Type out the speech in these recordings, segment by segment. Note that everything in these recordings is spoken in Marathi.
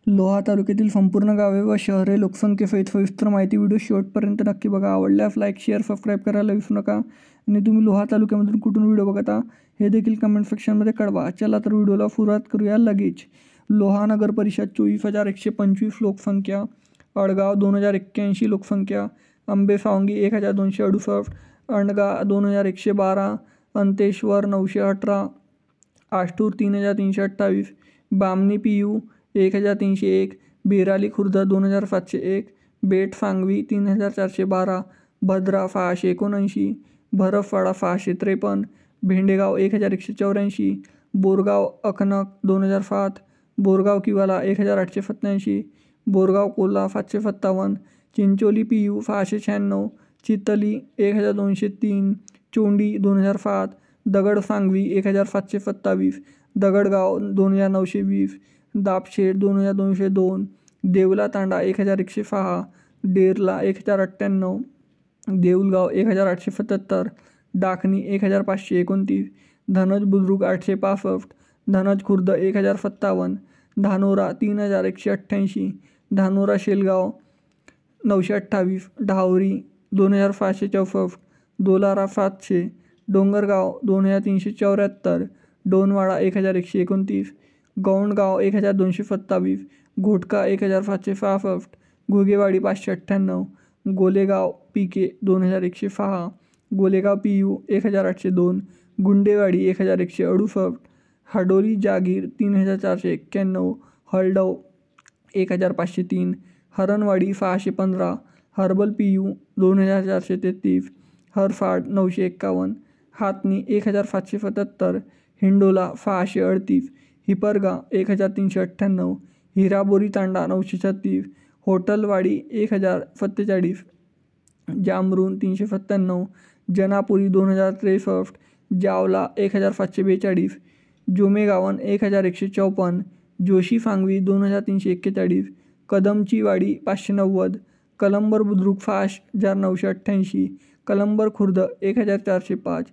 लोहा तालुक्यातील संपूर्ण गावे व शहरे लोकसंख्येसहित सविस्तर माहिती व्हिडिओ शेवटपर्यंत नक्की बघा. आवडल्यास लाईक, शेअर, सबस्क्राईब करायला विसरू नका. आणि तुम्ही लोहा तालुक्यामधून कुठून व्हिडिओ बघता हे देखील कमेंट सेक्शनमध्ये कळवा. चला तर व्हिडिओला सुरुवात करूया लगेच. लोहा नगर परिषद 24,125 लोकसंख्या, अडगाव 2,081 लोकसंख्या, आंबेसावंगी 1,268, अणगा 2,112, अंतेश्वर 918, आष्टूर 3,328, बामणी PU 1,301, बेराली खुर्द 2,701, बेट सांगवी 3,412, भद्रा 679, भरफवाडा 653, भेंडेगाव 1,184, बोरगाव अखनक 2,007, बोरगाव किवाला 1,887, बोरगाव कोल्हा 757, चिंचोली PU 696, चितली 1,203, चोंडी 2,007, दगड सांगवी 1,727, दगडगाव 2,920, दापशेड 2,202, देवला तांडा 1,106, डेरला 1,098, देऊलगाव 1,877, डाखणी 1,529, धनज बुद्रुक 865, धनज खुर्द 1,057, धानोरा 3,188, धानोरा शेलगाव 928, ढावरी 2,664, दोलारा 700, डोंगरगाव 2,374, डोनवाडा 1,129, गौंडगाव 1,227, घोटका 1,766, घुगेवाडी 598, गोलेगाव PK 2,106, गोलेगाव PU 1,802, गुंडेवाडी 1,168, हडोली जागीर 3,491, हळडव 1,503, हरणवाडी 615, हर्बल PU 2,433, हरफाड 951, हातनी 1,777, हिंडोला 638, हिपरगा 1,398, हिराबोरी तांडा 936, होटलवाडी 1,047, जामरून 397, जनापुरी 2,063, जावला 1,742, जोमेगावन 1,154, जोशी सांगवी 2,341, कदमची वाडी 590, कलंबर बुद्रुक 6,988, कलंबर खुर्द 1,405,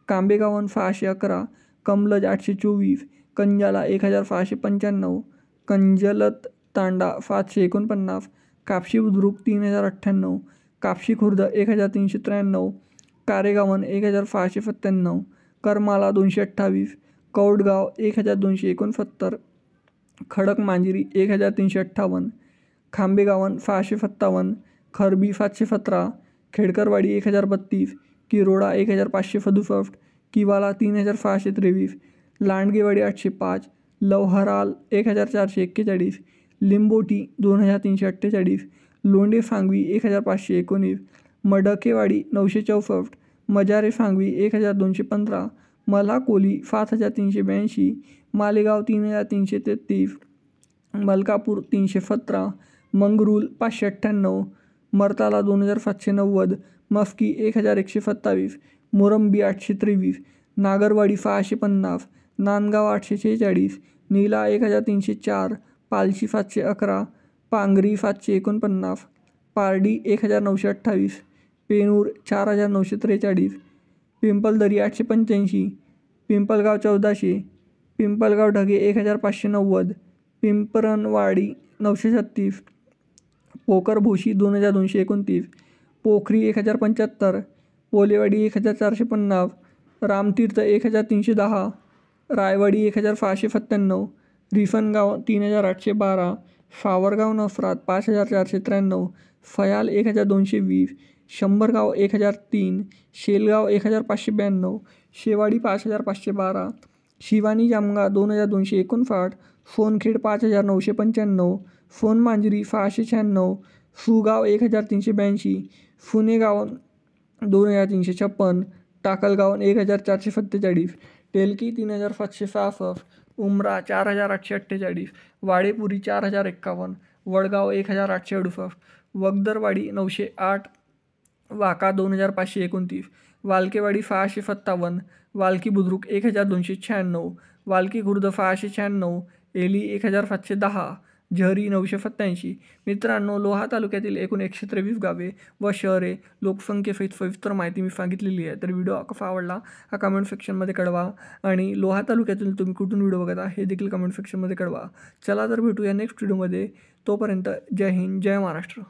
कांबेगावन 611, कमलज 824, कंजाला 1,695, कंजलत तांडा 749, कापशी बुद्रुक 3,098, कापशी खुर्द 1,393, कारेगावन 1,697, करमाला 228, कौडगाव 1,269, खडक मांजिरी 1,358, खांबेगावन 657, खरबी 717, खेडकरवाडी 1,032, किरोडा 1,567, किवाला 3,623, लांडगेवाडी 805, लवहराल 1,441, लिंबोटी 2,348, लोंढे सांगवी 1,519, मडकेवाडी 964, मजारे सांगवी 1,215, मल्हाकोली 7,382, मालेगाव 3,333, मलकापूर 317, मंगरूळ 598, मर्ताला 2,790, मस्की 1,127, मोरंबी 823, नागरवाडी 650, नांदगाव 846, नीला 1,304, पालशी 711, पांगरी 749, पारडी 1,928, पेनूर 4,943, पिंपलदरी 885, पिंपलगाव 1,400, पिंपलगाव ढगे 1,590, पिंपरणवाडी 936, पोकरभोशी 2,229, पोखरी 1,075, पोलेवाडी 1,450, रामतीर्थ 1,310, रायवाडी 1,697, रिसनगाव 3,812, सावरगाव नसरात 5,493, फयाल 1,220, शंभरगाव 1,003, शेलगाव 1,592, शेवाडी 5,512, शिवानी जामगा 2,259, सोनखेड 5,995, सोनमांजरी 696, सुगाव 1,382, सुनेगाव 2,356, टाकलगावन 1,447, टेलकी 3,766, उमरा 4,848, वाडेपुरी 4,051, वडगाव 1,868, वगदरवाडी 908, वाका 2,529, वालकेवाडी 657, वालकी बुद्रुक 1,296, वालकी खुर्द 696, एली 1,710, झरी 987. मित्रांनो, लोहा तालुक्यातील एकूण 123 गावे व शहरे लोकसंख्येसहित सविस्तर माहिती मी सांगितलेली आहे. तर व्हिडिओ कसा आवडला हा कमेंट सेक्शनमध्ये कळवा आणि लोहा तालुक्यातील तुम्ही कुठून व्हिडिओ बघता हे देखील कमेंट सेक्शनमध्ये कळवा. चला तर भेटूया नेक्स्ट व्हिडिओमध्ये. तोपर्यंत जय हिंद, जय महाराष्ट्र.